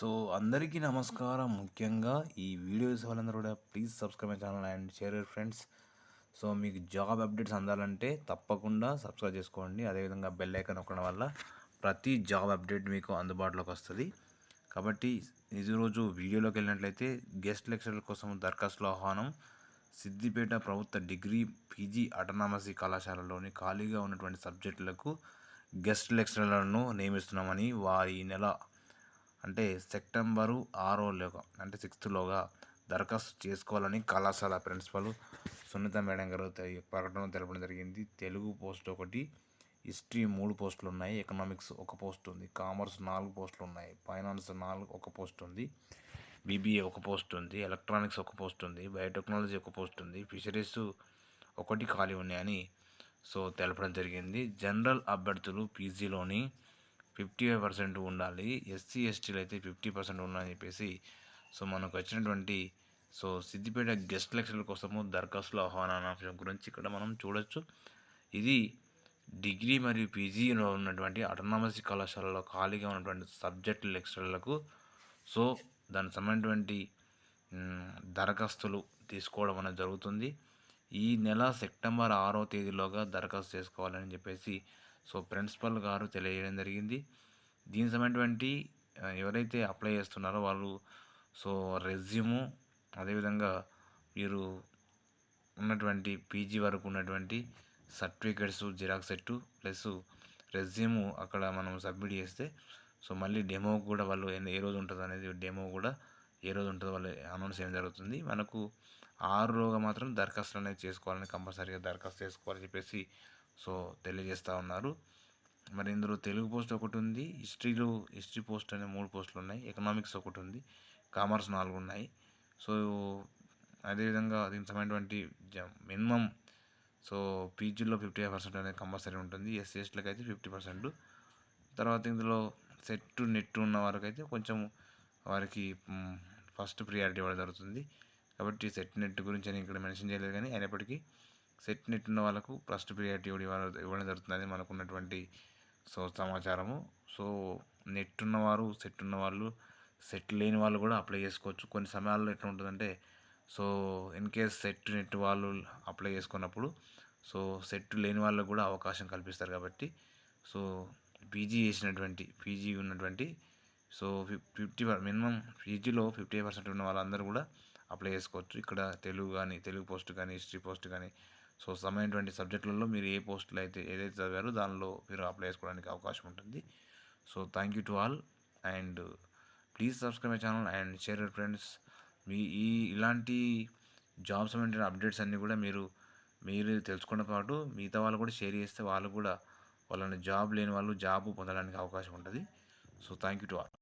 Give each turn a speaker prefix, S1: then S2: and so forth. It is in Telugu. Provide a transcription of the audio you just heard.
S1: సో అందరికీ నమస్కారం. ముఖ్యంగా ఈ వీడియో చూసే వాళ్ళందరూ కూడా please subscribe my channel and share your friends. So మీకు జాబ్ అప్డేట్స్ అందాలంటే తప్పకుండా సబ్స్క్రైబ్ చేసుకోండి. అదేవిధంగా బెల్ ఐకాన్ నొక్కడం వల్ల ప్రతి జాబ్ అప్డేట్ మీకు అందుబాటులోకి వస్తుంది. కాబట్టి ఈరోజు వీడియోలోకి వెళ్ళినట్లయితే గెస్ట్ లెక్చరర్ కోసం దరఖాస్తుల ఆహ్వానం. సిద్దిపేట ప్రభుత్వ డిగ్రీ పీజీ అటానమస్ కళాశాలలోని ఖాళీగా ఉన్నటువంటి సబ్జెక్టులకు గెస్ట్ లెక్చరర్లను నియమిస్తున్నామని వారి నెల అంటే సెప్టెంబరు 6లోగా అంటే 6లోగా దరఖాస్తు చేసుకోవాలని కళాశాల ప్రిన్సిపల్ సునీత మేడం గారు ప్రకటన తెలపడం జరిగింది. తెలుగు పోస్ట్ ఒకటి, హిస్టరీ 3 పోస్టులు ఉన్నాయి, ఎకనామిక్స్ 1 పోస్ట్ ఉంది, కామర్స్ 4 పోస్టులు ఉన్నాయి, ఫైనాన్స్ 1 పోస్ట్ ఉంది, బీబీఏ 1 పోస్ట్ ఉంది, ఎలక్ట్రానిక్స్ 1 పోస్ట్ ఉంది, బయోటెక్నాలజీ 1 పోస్ట్ ఉంది, ఫిషరీస్ 1 ఖాళీ ఉన్నాయని తెలపడం జరిగింది. జనరల్ అభ్యర్థులు పీజీలోని 55% ఉండాలి, ఎస్సీ ఎస్టీలు అయితే 50% ఉండాలని చెప్పేసి మనకు వచ్చినటువంటి సిద్దిపేట గెస్ట్ లెక్చరర్ కోసము దరఖాస్తుల ఆహ్వానం గురించి ఇక్కడ మనం చూడొచ్చు. ఇది డిగ్రీ మరియు పీజీలో ఉన్నటువంటి అటానమస్ కళాశాలలో ఖాళీగా ఉన్నటువంటి సబ్జెక్ట్ లెక్చరర్లకు దానికి సంబంధించినటువంటి దరఖాస్తులు తీసుకోవడం అనేది జరుగుతుంది. ఈ నెల సెప్టెంబర్ 6వ తేదీలోగా దరఖాస్తు చేసుకోవాలని చెప్పేసి ప్రిన్సిపల్ గారు తెలియజేయడం జరిగింది. దీనికి సంబంధించినటువంటి ఎవరైతే అప్లై చేస్తున్నారో వాళ్ళు రెజ్యూము, అదేవిధంగా వీరు ఉన్నటువంటి పీజీ వరకు ఉన్నటువంటి certificates xerox set plus resume అక్కడ మనం సబ్మిట్ చేస్తే మళ్ళీ డెమో కూడా వాళ్ళు ఏ రోజు ఉంటుంది అనేది డెమో కూడా ఏ రోజు ఉంటుందో వాళ్ళు అనౌన్స్ చేయడం జరుగుతుంది. మనకు 6లోగా మాత్రం దరఖాస్తులు అనేది చేసుకోవాలని, కంపల్సరీగా దరఖాస్తు చేసుకోవాలని చెప్పేసి తెలియజేస్తూ ఉన్నారు. మరి ఇందులో తెలుగు పోస్ట్ 1 ఉంది, హిస్టరీ పోస్ట్ అనే 3 పోస్టులు ఉన్నాయి, ఎకనామిక్స్ 1 ఉంది, కామర్స్ 4 ఉన్నాయి. అదేవిధంగా దీనికి సంబంధించినటువంటి మినిమం పీజీలో 55% అనేది కంపల్సరీ ఉంటుంది, ఎస్సీ ఎస్టీలకు అయితే 50%. తర్వాత ఇందులో సెట్ నెట్ ఉన్న వారికి అయితే కొంచెం వారికి ఫస్ట్ ప్రియారిటీ ఇవ్వడం జరుగుతుంది. కాబట్టి సెట్ నెట్ గురించి నేను ఇక్కడ మెన్షన్ చేయలేదు, కానీ అయినప్పటికీ సెట్ నెట్ ఉన్న వాళ్ళకు ఫస్ట్ ప్రియారిటీ ఇవ్వడం జరుగుతుంది మనకు ఉన్నటువంటి సమాచారము. నెట్ ఉన్నవారు, సెట్ ఉన్నవాళ్ళు, సెట్ లేని వాళ్ళు కూడా అప్లై చేసుకోవచ్చు. కొన్ని సమయాల్లో ఎట్లా ఉంటుందంటే ఇన్ కేస్ సెట్ నెట్ వాళ్ళు అప్లై చేసుకున్నప్పుడు సెట్ లేని వాళ్ళకు కూడా అవకాశం కల్పిస్తారు. కాబట్టి పీజీ ఉన్నటువంటి 50 మినిమం పీజీలో 50% ఉన్న వాళ్ళందరూ కూడా అప్లై చేసుకోవచ్చు. ఇక్కడ తెలుగు పోస్ట్ కానీ, హిస్టరీ పోస్ట్ కానీ సమయమైనటువంటి సబ్జెక్టులలో మీరు ఏ పోస్టులు అయితే ఏదైతే చదివారో దానిలో మీరు అప్లై చేసుకోవడానికి అవకాశం ఉంటుంది. Thank you to all and please subscribe my channel and share your friends. ఇలాంటి జాబ్స్ సంబంధించిన అప్డేట్స్ అన్నీ కూడా మీరు తెలుసుకోవడం పాటు మిగతా వాళ్ళు కూడా షేర్ చేస్తే వాళ్ళు కూడా వాళ్ళని జాబ్ లేని వాళ్ళు జాబ్ పొందడానికి అవకాశం ఉంటుంది. Thank you to all.